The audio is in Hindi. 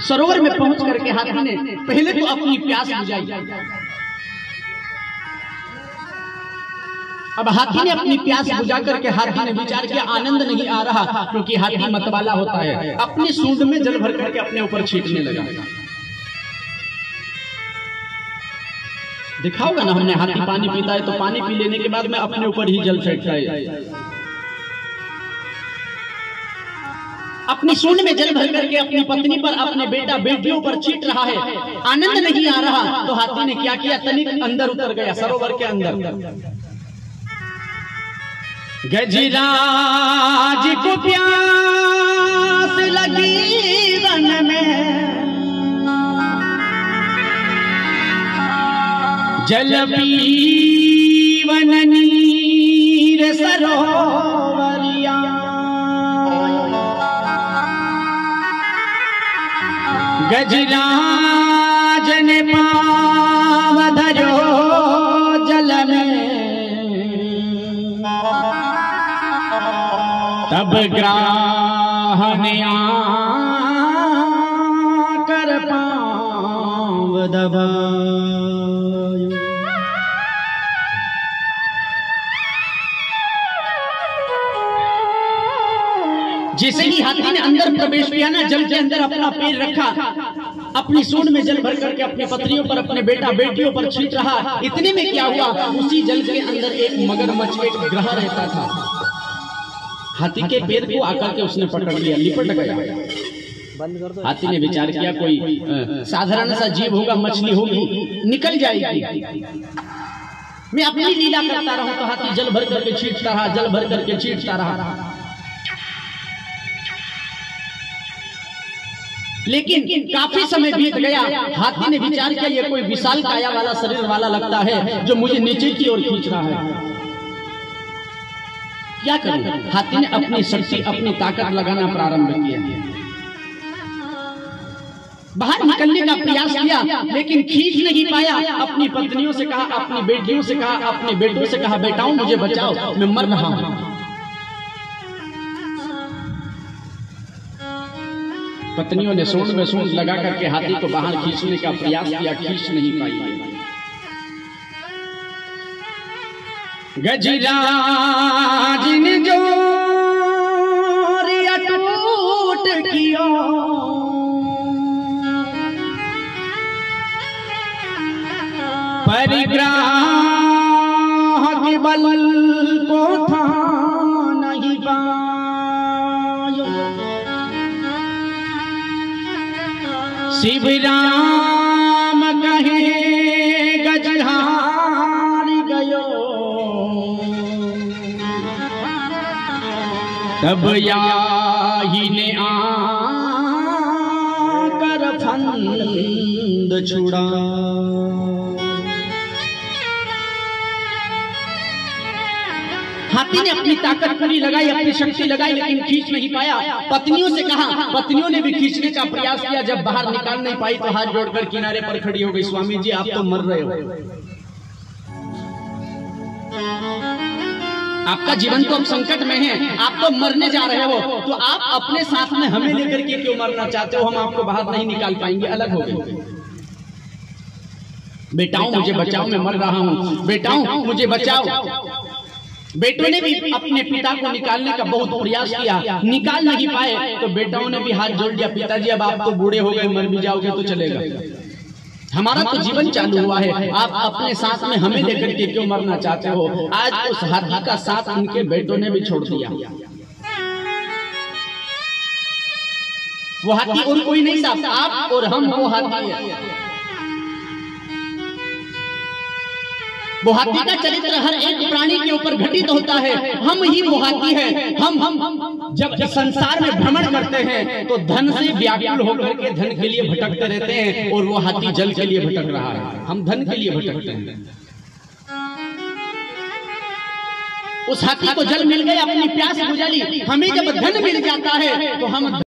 सरोवर में पहुंच करके हाथी ने पहले तो अपनी प्यास बुझाई। अब हाथी ने अपनी प्यास बुझा करके हाथी ने विचार किया आनंद नहीं आ रहा, क्योंकि हाथी मतवाला होता है। अपनी सूंड में जल भर करके अपने ऊपर छींटने लगा। देखा होगा ना हमने, हाथी पानी पीता है तो पानी पी लेने के बाद में अपने ऊपर ही जल फेंकता है। अपनी सूंड में जल भर करके अपनी पत्नी पर, अपने बेटा बेटियों पर छींट रहा है, आनंद नहीं आ रहा। तो हाथी ने क्या किया, तनिक अंदर उतर गया सरोवर के अंदर। गजराज को प्यास लगी वन में, जल पीवन नीर सरोवरिया। गजराज ने पाँव धरो जल में, तब ग्राह ने आकर पाँव दबायो। जैसे ही हाथी ने अंदर प्रवेश किया ना, जल के अंदर अपना पैर रखा, अपनी सूंड में जल भर करके अपनी पत्नियों पर, अपने बेटा बेटियों पर छींट रहा। इतने में क्या हुआ, उसी जल के अंदर एक मगरमच्छ, एक ग्रह रहता था। हाथी के पैर को आकर के उसने पकड़ लिया, लिपट गया। हाथी ने विचार किया कोई साधारण सा जीव होगा, मछली होगी, निकल जाएगी, मैं अपनी लीला करता रहूं। तो हाथी जल भर करके छींटता रहा, जल भर करके छींटता रहा। लेकिन काफी समय बीत गया। हाथी ने विचार किया ये कोई विशाल काया वाला, शरीर वाला लगता है, जो मुझे नीचे की ओर खींच रहा है। क्या करें, हाथी ने अपनी शक्ति, अपनी ताकत लगाना प्रारंभ किया। बाहर निकलने का प्रयास किया, लेकिन खींच नहीं पाया। अपनी पत्नियों से कहा, अपनी बेटियों से कहा, अपने बेटों से कहा, बेटाओं मुझे बचाओ, मैं मर रहा हूं। पत्नियों ने सूंड में सूंड लगा करके हाथी को बाहर खींचने का प्रयास किया, खींच नहीं पाई। गजराज ने जोर अटूट किया, परिग्रह के बल को था नहीं पायो। शिव राम कहे गजहार गयो, तब याही ने आकर फंद छुड़ा। हाथी ने अपनी ताकत पूरी लगाई, अपनी शक्ति लगाई, लेकिन खींच नहीं पाया। पत्नियों से कहा, पत्नियों ने भी खींचने का प्रयास किया। जब बाहर निकाल नहीं पाई तो हाथ जोड़कर किनारे पर खड़ी हो गई। स्वामी जी आप तो मर रहे हो, आपका जीवन तो अब संकट में है, आप तो मरने जा रहे हो, तो आप अपने साथ में हमें लेकर के क्यों मरना चाहते हो? हम आपको बाहर नहीं निकाल पाएंगे, अलग हो गए। बेटाओं मुझे बचाओ, मैं मर रहा हूं, बेटाओं मुझे बचाओ। बेटों ने भी अपने पिता को निकालने का बहुत प्रयास किया, निकाल नहीं पाए। तो बेटाओं ने भी हाथ जोड़ दिया, पिताजी अब आप तो बूढ़े हो गए, मर भी जाओगे तो चलेगा, हमारा तो जीवन चालू हुआ है, आप अपने साथ में हमें लेकर के क्यों मरना चाहते हो? आज उस हाथी का साथ उनके बेटों ने भी छोड़ दिया। वो हाथी और कोई नहीं था, आप और हम वो हाथी है। वो हाथी का चरित्र हर एक प्राणी के ऊपर घटित होता है। हम ही वो हाथी है। हम जब संसार में भ्रमण करते हैं तो धन से व्याकुल होकर के धन के लिए भटकते रहते हैं, और वो हाथी जल के लिए भटक रहा है, हम धन के लिए भटकते हैं। उस हाथी को जल मिल गया, अपनी प्यास बुझा ली। हमें जब धन मिल जाता है तो हम